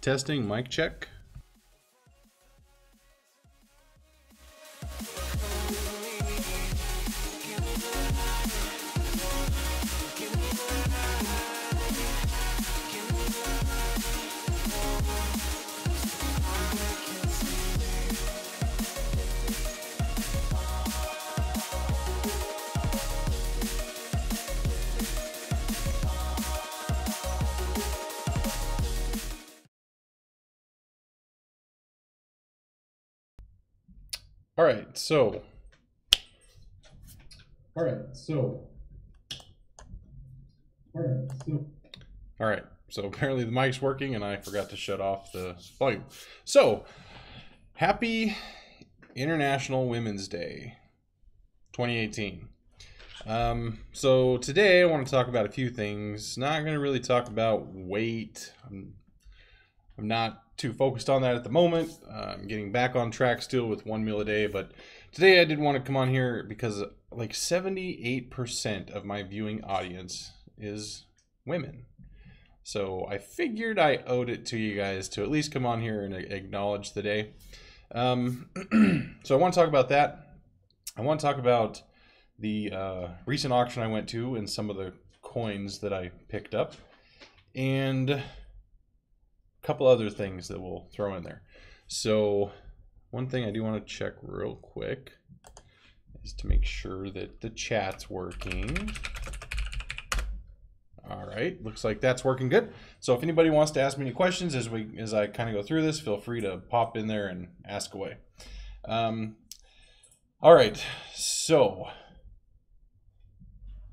Testing, mic check. All right, so apparently the mic's working and I forgot to shut off the volume. So, happy International Women's Day 2018. So today I want to talk about a few things. Not going to really talk about weight. I'm not too focused on that at the moment. I'm getting back on track still with 1 meal a day, but today I did want to come on here because like 78% of my viewing audience is women. So I figured I owed it to you guys to at least come on here and acknowledge the day. So I want to talk about that. I want to talk about the recent auction I went to and some of the coins that I picked up, and a couple other things that we'll throw in there. So one thing I do want to check real quick is to make sure that the chat's working. All right, looks like that's working good. So if anybody wants to ask me any questions as I kind of go through this, feel free to pop in there and ask away. All right, so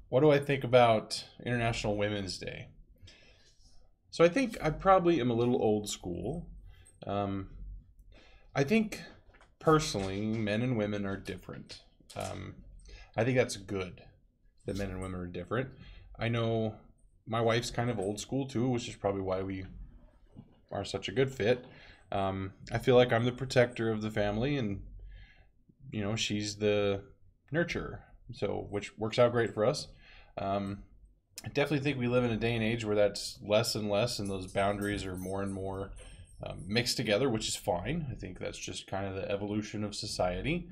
what do I think about International Women's Day? So I think I probably am a little old school. I think personally, men and women are different. I think that's good that men and women are different. I know my wife's kind of old school too, which is probably why we are such a good fit. I feel like I'm the protector of the family, and you know, she's the nurturer, so which works out great for us. I definitely think we live in a day and age where that's less and less, and those boundaries are more and more mixed together, which is fine. I think that's just kind of the evolution of society.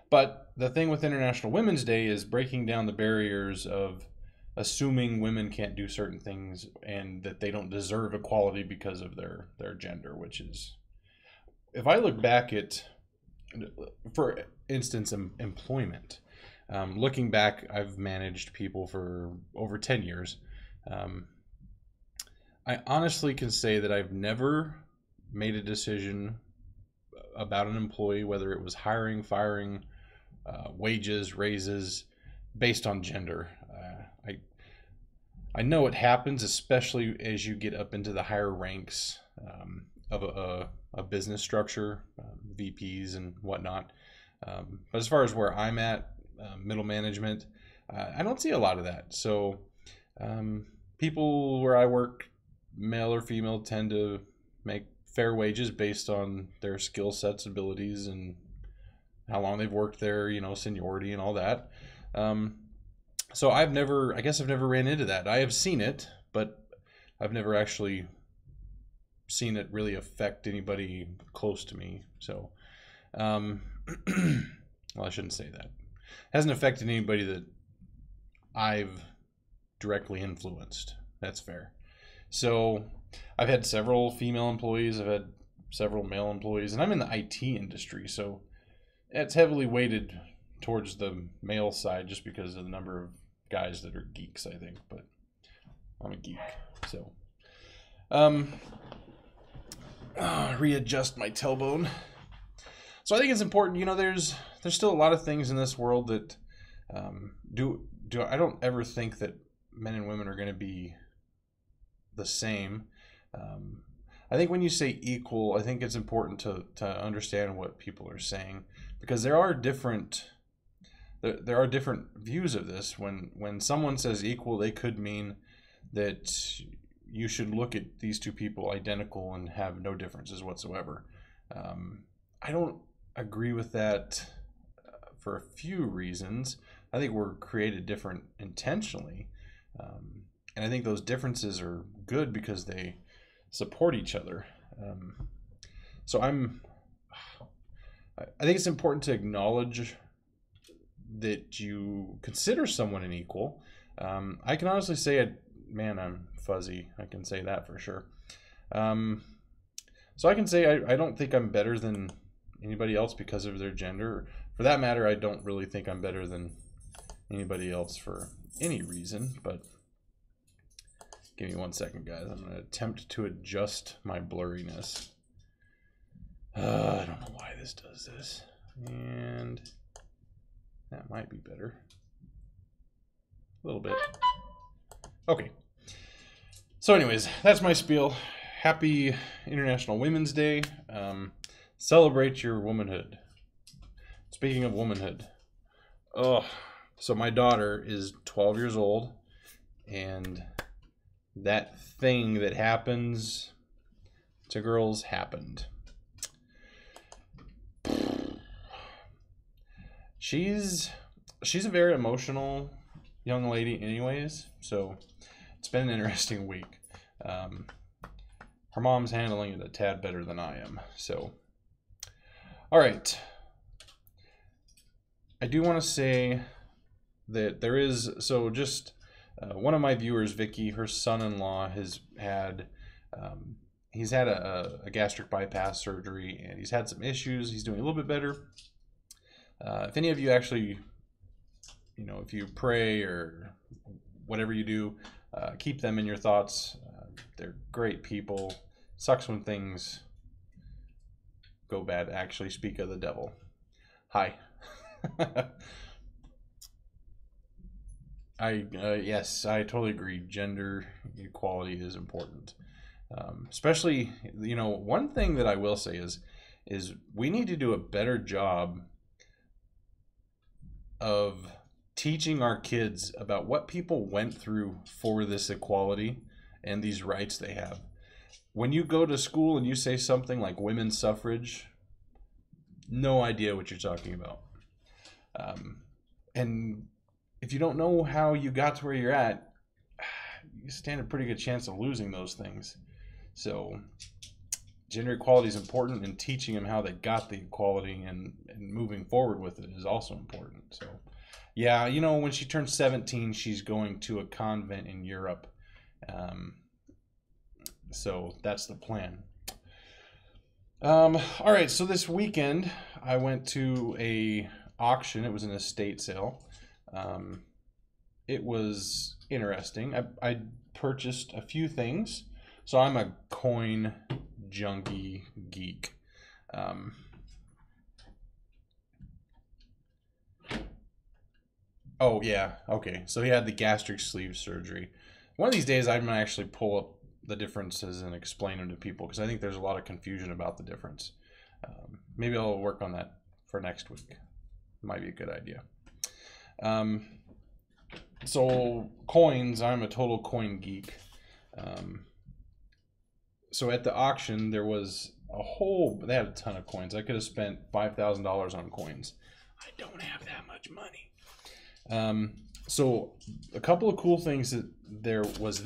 But the thing with International Women's Day is breaking down the barriers of assuming women can't do certain things and that they don't deserve equality because of their gender, which is, if I look back at, for instance, employment. Looking back, I've managed people for over 10 years. I honestly can say that I've never made a decision about an employee, whether it was hiring, firing, wages, raises, based on gender. I know it happens, especially as you get up into the higher ranks of a business structure, VPs and whatnot. But as far as where I'm at, middle management, I don't see a lot of that. So people where I work, male or female, tend to make fair wages based on their skill sets, abilities, and how long they've worked there, you know, seniority and all that. So I guess I've never ran into that. I have seen it, but I've never actually seen it really affect anybody close to me. So, well, I shouldn't say that. It hasn't affected anybody that I've directly influenced. That's fair. So I've had several female employees. I've had several male employees, and I'm in the IT industry. So it's heavily weighted towards the male side just because of the number of guys that are geeks, I think. But I'm a geek. So readjust my tailbone. So I think it's important, you know, there's still a lot of things in this world that I don't ever think that men and women are going to be the same. I think when you say equal, I think it's important to understand what people are saying, because there are different views of this. When someone says equal, they could mean that you should look at these two people identical and have no differences whatsoever. I don't agree with that for a few reasons. I think we're created different intentionally, and I think those differences are good because they support each other. So I think it's important to acknowledge that you consider someone an equal. I can honestly say, man, I'm fuzzy. I can say that for sure. So I can say I don't think I'm better than anybody else because of their gender. For that matter, I don't really think I'm better than anybody else for any reason, but give me 1 second, guys. I'm going to attempt to adjust my blurriness. I don't know why this does this. And that might be better. A little bit. Okay. So anyways, that's my spiel. Happy International Women's Day. Celebrate your womanhood. Speaking of womanhood. So my daughter is 12 years old, and that thing that happens to girls happened. She's a very emotional young lady anyways, so it's been an interesting week. Her mom's handling it a tad better than I am, so. All right. I do want to say that there is, so just one of my viewers, Vicky, her son-in-law has had, he's had a gastric bypass surgery, and he's had some issues. He's doing a little bit better. If any of you actually, if you pray or whatever you do, keep them in your thoughts. They're great people. Sucks when things go bad. Actually, speak of the devil. Hi. Yes, I totally agree. Gender equality is important. Especially, one thing that I will say is we need to do a better job of teaching our kids about what people went through for this equality and these rights they have. When you go to school and you say something like women's suffrage, no idea what you're talking about. And if you don't know how you got to where you're at, you stand a pretty good chance of losing those things. So gender equality is important, and teaching them how they got the equality and moving forward with it is also important. So yeah, when she turns 17, she's going to a convent in Europe. So that's the plan. All right, so this weekend I went to a auction. It was an estate sale. It was interesting. I purchased a few things. So I'm a coin junkie geek. Oh yeah, okay. So he had the gastric sleeve surgery. One of these days I'm gonna actually pull up the differences and explain them to people, because I think there's a lot of confusion about the difference. Maybe I'll work on that for next week. Might be a good idea. So coins, I'm a total coin geek. So at the auction, there was they had a ton of coins. I could have spent $5,000 on coins. I don't have that much money. So a couple of cool things that there was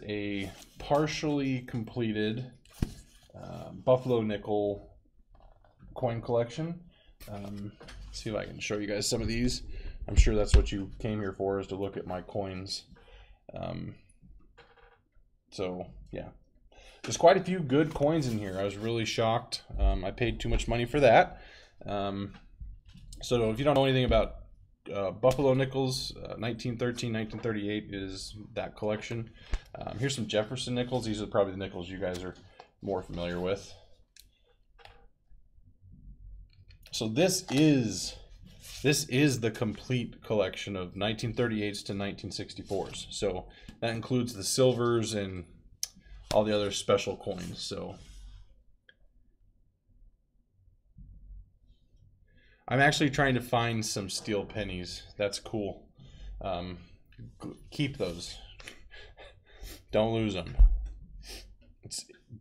a partially completed Buffalo nickel coin collection. See if I can show you guys some of these. I'm sure that's what you came here for, is to look at my coins. So yeah, there's quite a few good coins in here. I was really shocked. I paid too much money for that. So if you don't know anything about Buffalo nickels, 1913, 1938 is that collection. Here's some Jefferson nickels. These are probably the nickels you guys are more familiar with. So this is the complete collection of 1938s to 1964s. So that includes the silvers and all the other special coins. So I'm actually trying to find some steel pennies. That's cool. Keep those. Don't lose them.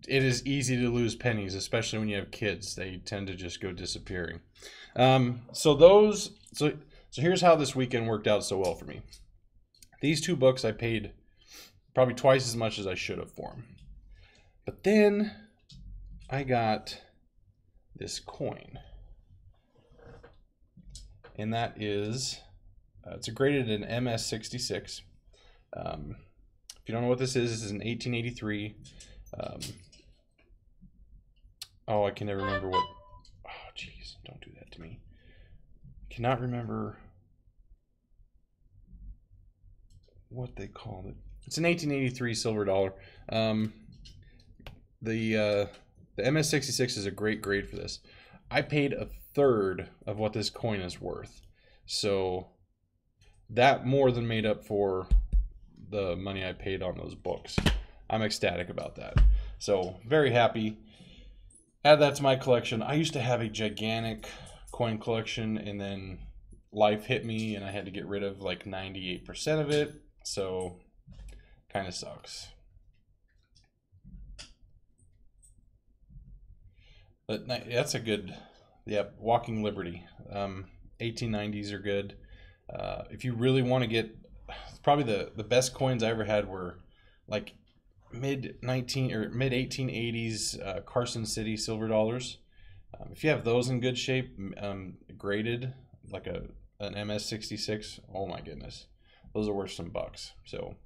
It is easy to lose pennies, especially when you have kids. They tend to just go disappearing. So here's how this weekend worked out so well for me. These two books I paid probably twice as much as I should have for them. But then I got this coin, and that is it's graded an MS66. If you don't know what this is an 1883. Oh, I can never remember what. Oh, jeez, don't do that to me. I cannot remember what they called it. It's an 1883 silver dollar. The MS66 is a great grade for this. I paid a third of what this coin is worth, so that more than made up for the money I paid on those books. I'm ecstatic about that. So very happy. Add that to my collection. I used to have a gigantic coin collection, and then life hit me and I had to get rid of like 98% of it. So kind of sucks. But that's a good, yeah, Walking Liberty. 1890s are good. If you really want to get, probably the best coins I ever had were like mid 1880s Carson City silver dollars. If you have those in good shape, graded like an MS66, oh my goodness, those are worth some bucks. So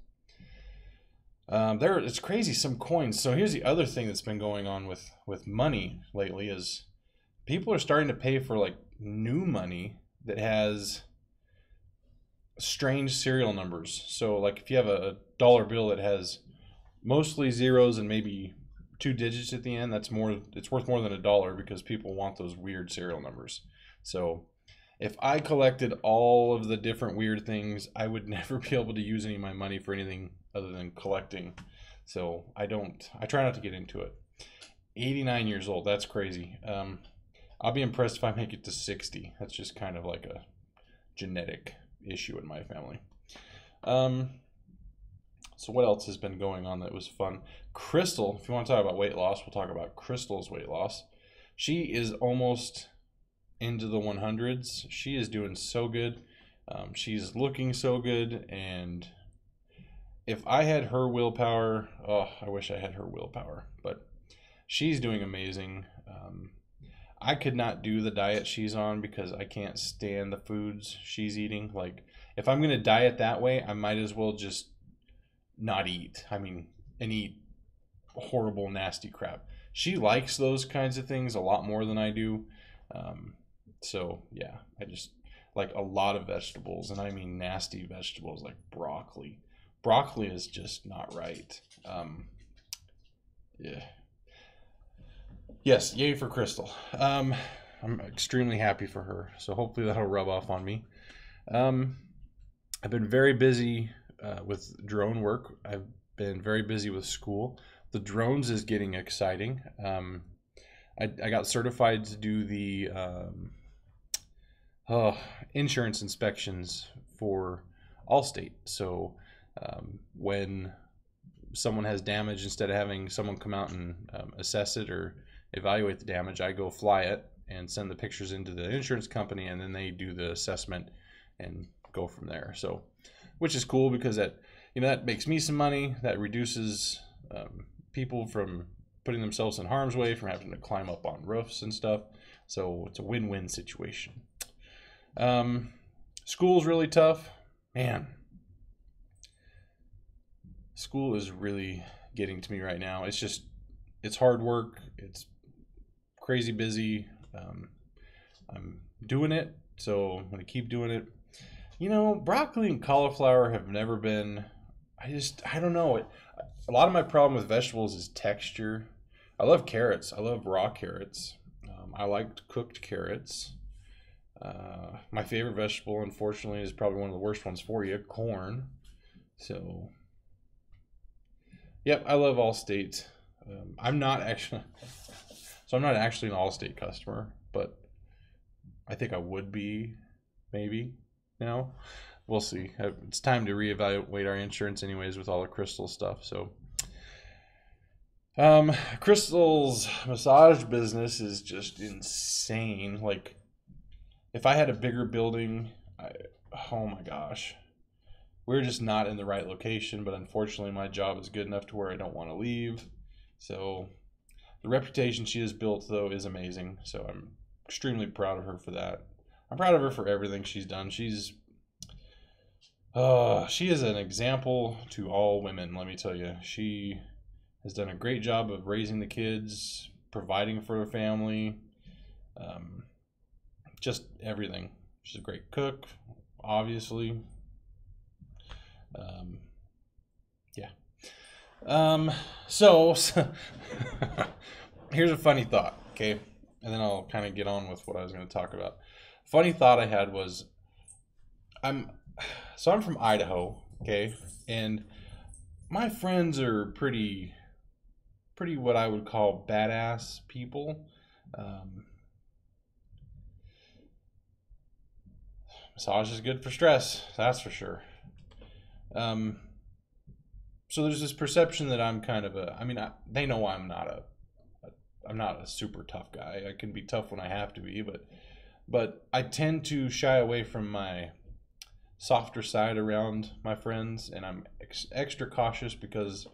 it's crazy, some coins. So here's the other thing that's been going on with money lately is people are starting to pay for like new money that has strange serial numbers. So like if you have a dollar bill that has mostly zeros and maybe 2 digits at the end, it's worth more than $1 because people want those weird serial numbers. So if I collected all of the different weird things, I would never be able to use any of my money for anything other than collecting. So I try not to get into it. 89 years old, that's crazy. I'll be impressed if I make it to 60. That's just kind of like a genetic issue in my family. So what else has been going on that was fun? Crystal, if you want to talk about weight loss, we'll talk about Crystal's weight loss. She is almost into the 100s. She is doing so good. She's looking so good, and if I had her willpower, oh, I wish I had her willpower, but she's doing amazing. I could not do the diet she's on because I can't stand the foods she's eating. Like, if I'm going to diet that way, I might as well just not eat. I mean, and eat horrible, nasty crap. She likes those kinds of things a lot more than I do. So, yeah, I just like a lot of vegetables, and I mean nasty vegetables like broccoli. Broccoli is just not right. Yeah. Yes, yay for Crystal. I'm extremely happy for her, so hopefully that'll rub off on me. I've been very busy with drone work. I've been very busy with school. The drones is getting exciting. I got certified to do the insurance inspections for Allstate. So when someone has damage, instead of having someone come out and assess it or evaluate the damage, I go fly it and send the pictures into the insurance company, and then they do the assessment and go from there. So, which is cool because that makes me some money. That reduces people from putting themselves in harm's way, from having to climb up on roofs and stuff. So it's a win-win situation. School's really tough, man. School is really getting to me right now. It's hard work. It's crazy busy. I'm doing it, so I'm gonna keep doing it. Broccoli and cauliflower have never been, I don't know. A lot of my problem with vegetables is texture. I love carrots. I love raw carrots. I like cooked carrots. My favorite vegetable, unfortunately, is probably one of the worst ones for you, corn. So, yep, I love Allstate. I'm not actually an Allstate customer, but I think I would be, maybe. Now, we'll see. It's time to reevaluate our insurance anyways with all the Crystal stuff. So, Crystal's massage business is just insane. Like, if I had a bigger building, oh my gosh, we're just not in the right location, but unfortunately my job is good enough to where I don't want to leave. So the reputation she has built, though, is amazing. So I'm extremely proud of her for that. I'm proud of her for everything she's done. She is an example to all women, let me tell you. She has done a great job of raising the kids, providing for her family, just everything. She's a great cook, obviously. Yeah. So here's a funny thought, okay? And then I'll kind of get on with what I was going to talk about. Funny thought I had was I'm from Idaho, okay? And my friends are pretty what I would call badass people. Massage is good for stress, that's for sure. So there's this perception that I'm kind of they know I'm not a super tough guy. I can be tough when I have to be, but I tend to shy away from my softer side around my friends, and I'm extra cautious because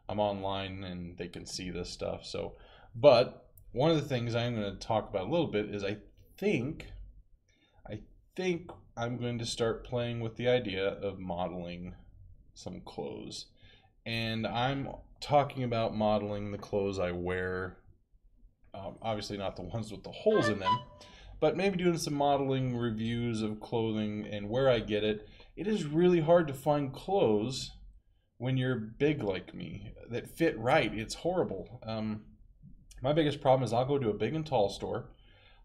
I'm online and they can see this stuff. So, but one of the things I'm going to talk about a little bit is I think I'm going to start playing with the idea of modeling some clothes. And I'm talking about modeling the clothes I wear. Obviously not the ones with the holes in them, but maybe doing some modeling reviews of clothing and where I get it. It is really hard to find clothes when you're big like me that fit right. It's horrible. My biggest problem is I'll go to a big and tall store.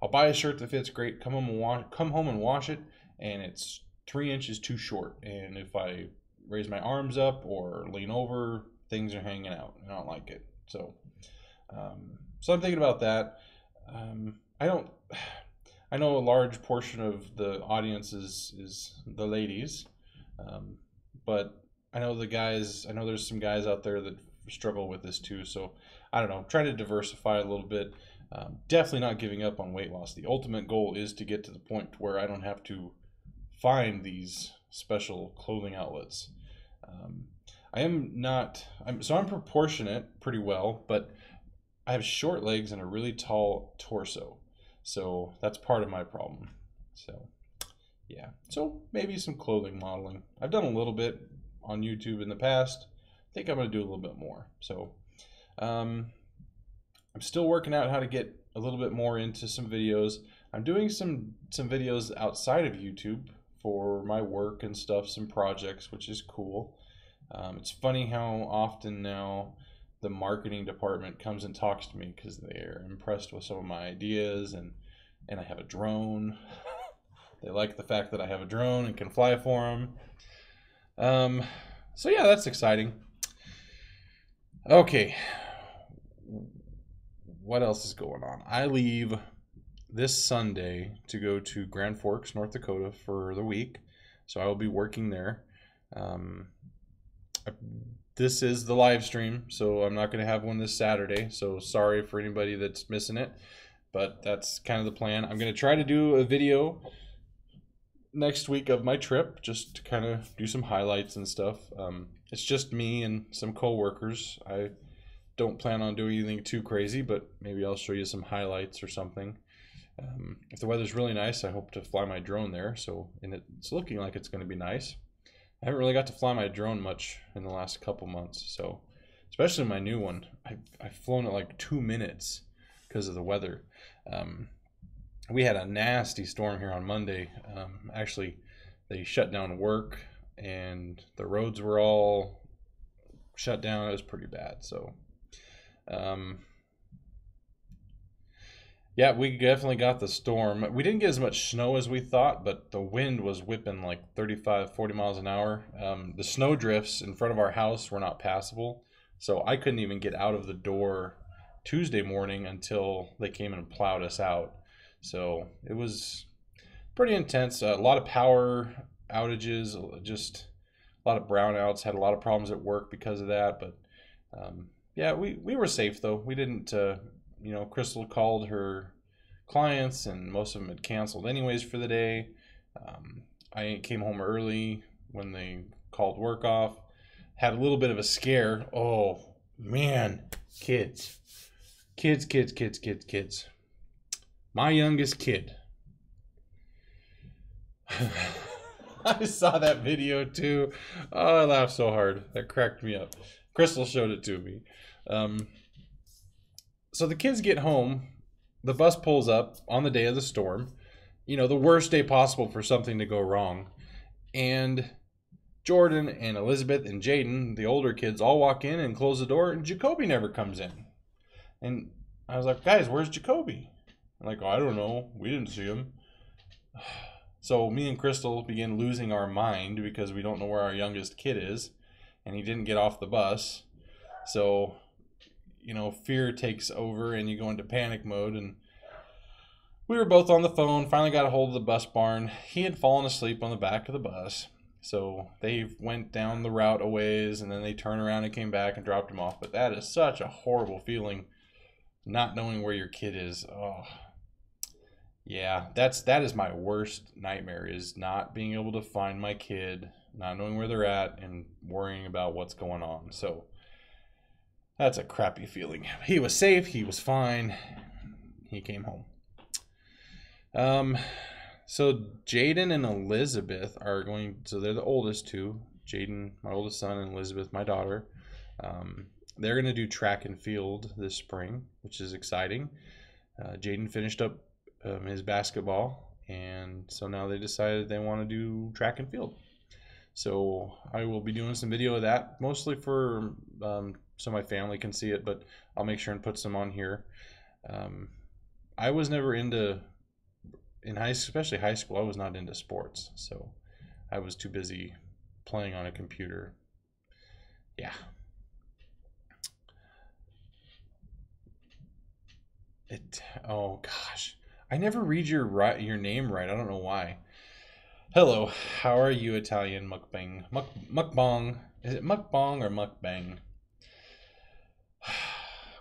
I'll buy a shirt that fits great, come home and wash it, and it's 3 inches too short. And if I raise my arms up or lean over, things are hanging out. I don't like it. So I'm thinking about that. I know a large portion of the audience is the ladies, but I know there's some guys out there that struggle with this too. So I don't know, trying to diversify a little bit. Definitely not giving up on weight loss. The ultimate goal is to get to the point where I don't have to find these special clothing outlets. I'm proportionate pretty well, but I have short legs and a really tall torso. So that's part of my problem. So yeah, so maybe some clothing modeling. I've done a little bit on YouTube in the past. I think I'm going to do a little bit more. So I'm still working out how to get a little bit more into some videos. I'm doing some videos outside of YouTube for my work and stuff, some projects, which is cool. It's funny how often now the marketing department comes and talks to me because they're impressed with some of my ideas, and I have a drone. They like the fact that I have a drone and can fly for them. So yeah, that's exciting. Okay, what else is going on? I leave this Sunday to go to Grand Forks, North Dakota for the week. So I will be working there. This is the live stream, so I'm not going to have one this Saturday. So sorry for anybody that's missing it, but that's kind of the plan. I'm going to try to do a video next week of my trip, just to kind of do some highlights and stuff. It's just me and some co-workers. I don't plan on doing anything too crazy, but maybe I'll show you some highlights or something. If the weather's really nice, I hope to fly my drone there. And it's looking like it's going to be nice. I haven't really got to fly my drone much in the last couple months, so especially my new one. I've flown it like 2 minutes because of the weather. We had a nasty storm here on Monday. Actually, they shut down work and the roads were all shut down. It was pretty bad. So yeah, we definitely got the storm. We didn't get as much snow as we thought, but the wind was whipping like 35, 40 miles an hour. The snow drifts in front of our house were not passable, so I couldn't even get out of the door Tuesday morning until they came and plowed us out. So it was pretty intense. A lot of power outages, just a lot of brownouts. Had a lot of problems at work because of that, but yeah, we were safe though. We didn't. Crystal called her clients, and most of them had canceled anyways for the day. I came home early when they called work off, had a little bit of a scare. Oh, man. Kids. Kids. My youngest kid. I saw that video too. Oh, I laughed so hard. That cracked me up. Crystal showed it to me. So the kids get home. The bus pulls up on the day of the storm. You know, the worst day possible for something to go wrong. And Jordan and Elizabeth and Jaden, the older kids, all walk in and close the door, and Jacoby never comes in. And I was like, guys, where's Jacoby? I'm like, oh, I don't know. We didn't see him. So me and Crystal begin losing our mind because we don't know where our youngest kid is, and he didn't get off the bus. So, you know, fear takes over and you go into panic mode. And we were both on the phone, finally got a hold of the bus barn. He had fallen asleep on the back of the bus. So they went down the route a ways, and then they turned around and came back and dropped him off. But that is such a horrible feeling, not knowing where your kid is. Oh, yeah, that is my worst nightmare, is not being able to find my kid, not knowing where they're at, and worrying about what's going on. So that's a crappy feeling. He was safe. He was fine. He came home. So Jaden and Elizabeth are going, so they're the oldest two. Jaden, my oldest son, and Elizabeth, my daughter. They're going to do track and field this spring, which is exciting. Jaden finished up his basketball, and so now they decided they want to do track and field. So I will be doing some video of that, mostly for so my family can see it, but I'll make sure and put some on here. I was never into, especially high school, I was not into sports, so I was too busy playing on a computer. Yeah. Oh gosh, I never read your name right. I don't know why. Hello, how are you, Italian mukbang? Mukbang. Is it mukbang or mukbang?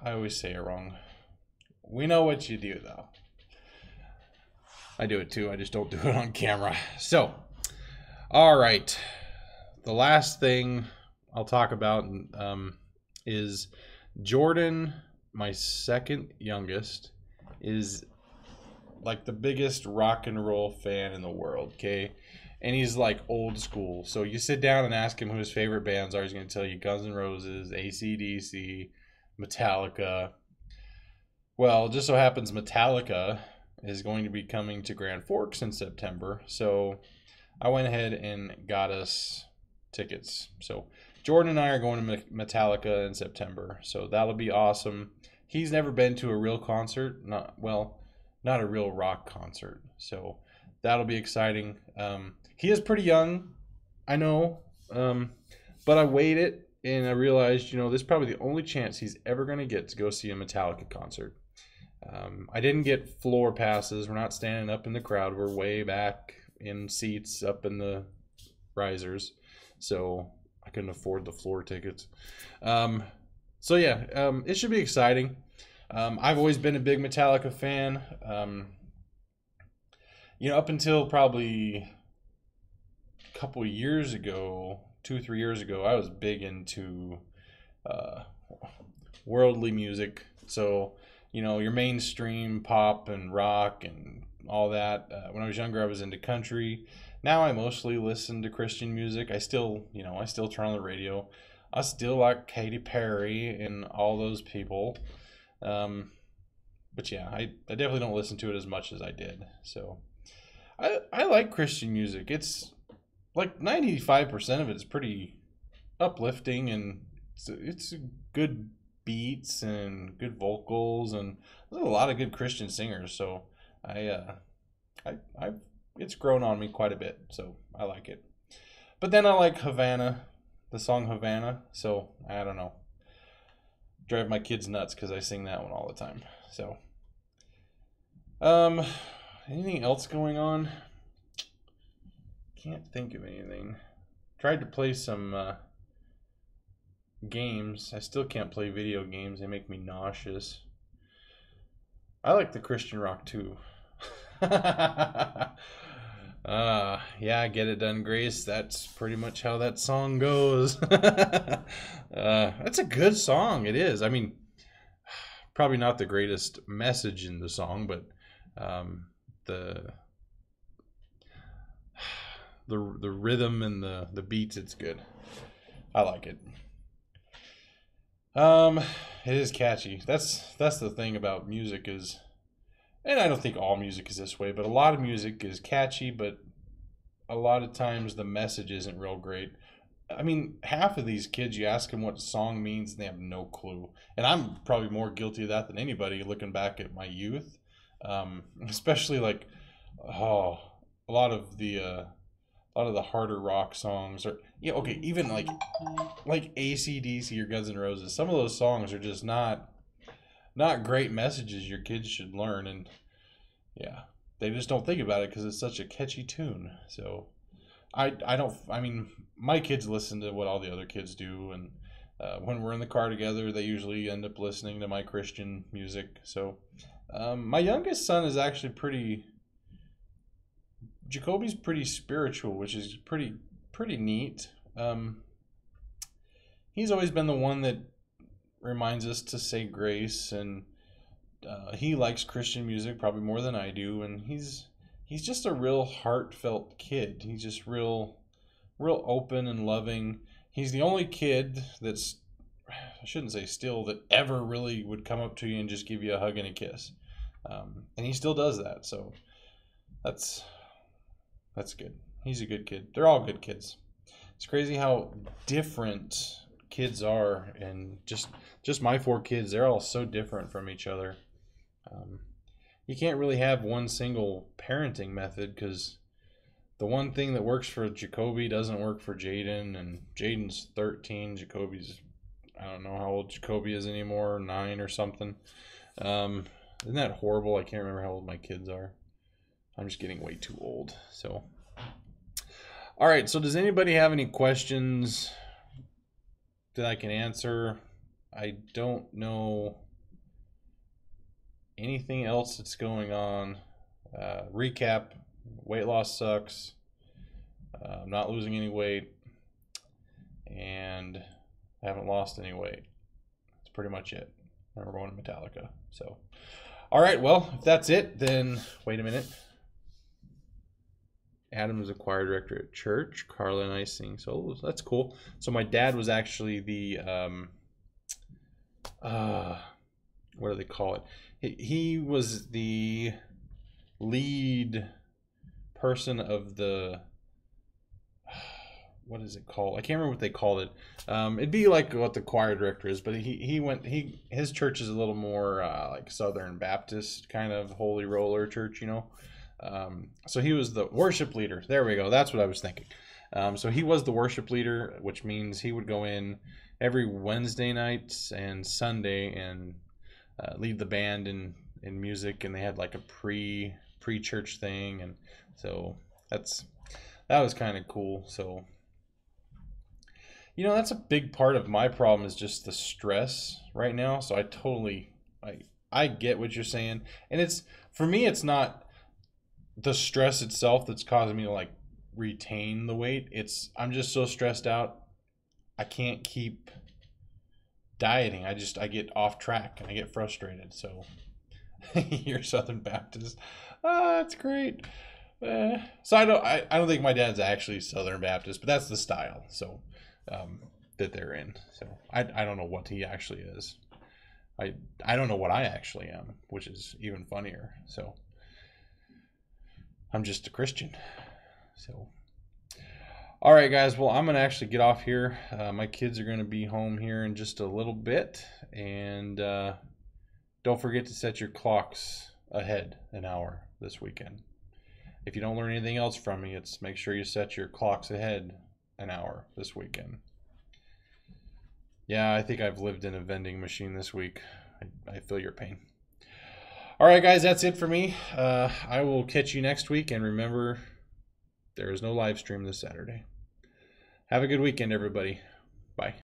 I always say it wrong. We know what you do, though. I do it too. I just don't do it on camera. So, all right. The last thing I'll talk about is Jordan, my second youngest, is like the biggest rock and roll fan in the world, okay? And he's like old school. So you sit down and ask him who his favorite bands are, he's going to tell you Guns N' Roses, AC/DC, Metallica. Well, just so happens Metallica is going to be coming to Grand Forks in September. So I went ahead and got us tickets. So Jordan and I are going to Metallica in September. So that'll be awesome. He's never been to a real concert. Not a real rock concert. So that'll be exciting. He is pretty young, I know, but I weighed it and I realized, you know, this is probably the only chance he's ever going to get to go see a Metallica concert. I didn't get floor passes. We're not standing up in the crowd. We're way back in seats up in the risers. So I couldn't afford the floor tickets. So yeah, it should be exciting. I've always been a big Metallica fan. You know, up until probably a couple of years ago, 2-3 years ago, I was big into worldly music. So, you know, your mainstream pop and rock and all that. When I was younger, I was into country. Now I mostly listen to Christian music. I still turn on the radio. I still like Katy Perry and all those people. But yeah, I definitely don't listen to it as much as I did. So I like Christian music. It's like 95% of it is pretty uplifting, and it's good beats and good vocals, and there's a lot of good Christian singers. So it's grown on me quite a bit. So I like it. But then I like Havana, the song Havana. So I don't know. Drive my kids nuts because I sing that one all the time. So, anything else going on? Can't think of anything. Tried to play some games. I still can't play video games. They make me nauseous. I like the Christian rock too. Yeah, get it done, Grace. That's pretty much how that song goes. That's a good song. It is. I mean, probably not the greatest message in the song, but the the rhythm and the beats, it's good. I like it. Um, it is catchy. That's the thing about music is, and I don't think all music is this way, but a lot of music is catchy, but a lot of times the message isn't real great. I mean, half of these kids, you ask them what a song means, and they have no clue. And I'm probably more guilty of that than anybody looking back at my youth. Especially like, oh, a lot of the harder rock songs are, yeah, okay, even like AC/DC or Guns N' Roses. Some of those songs are just not great messages your kids should learn, and yeah, they just don't think about it because it's such a catchy tune. So I don't. I mean, my kids listen to what all the other kids do, and when we're in the car together, they usually end up listening to my Christian music. So my youngest son is actually pretty. Jacoby's pretty spiritual, which is pretty neat. He's always been the one that reminds us to say grace, and he likes Christian music probably more than I do, and he's just a real heartfelt kid. He's just real open and loving. He's the only kid that's, I shouldn't say still, that ever really would come up to you and just give you a hug and a kiss. And he still does that, so that's good. He's a good kid. They're all good kids. It's crazy how different kids are, and just my four kids, they're all so different from each other. You can't really have one single parenting method because the one thing that works for Jacoby doesn't work for Jaden, and Jaden's 13. Jacoby's, I don't know how old Jacoby is anymore, 9 or something. Isn't that horrible? I can't remember how old my kids are. I'm just getting way too old. So, all right. So, does anybody have any questions that I can answer? I don't know anything else that's going on. Recap: weight loss sucks. I'm not losing any weight, and I haven't lost any weight. That's pretty much it. And we're going to Metallica. So, all right. Well, if that's it, then wait a minute. Adam is a choir director at church. Carla and I sing solos. That's cool. So my dad was actually the what do they call it? He was the lead person of the, what is it called? I can't remember what they called it. It'd be like what the choir director is, but his church is a little more like Southern Baptist kind of holy roller church, you know. So he was the worship leader. There we go. That's what I was thinking. So he was the worship leader, which means he would go in every Wednesday night and Sunday and lead the band in music, and they had like a pre-church thing, and so that was kind of cool. So, you know, that's a big part of my problem is just the stress right now. So I get what you're saying, and it's, for me, it's not the stress itself that's causing me to like retain the weight. I'm just so stressed out. I can't keep dieting. I get off track and I get frustrated. So you're Southern Baptist. That's great. So I don't think my dad's actually Southern Baptist, but that's the style. So that they're in. So I don't know what he actually is. I don't know what I actually am, which is even funnier. So I'm just a Christian. So, all right, guys. Well, I'm going to actually get off here. My kids are going to be home here in just a little bit. And don't forget to set your clocks ahead an hour this weekend. If you don't learn anything else from me, it's make sure you set your clocks ahead an hour this weekend. Yeah, I think I've lived in a vending machine this week. I feel your pain. All right, guys, that's it for me. I will catch you next week. And remember, there is no live stream this Saturday. Have a good weekend, everybody. Bye.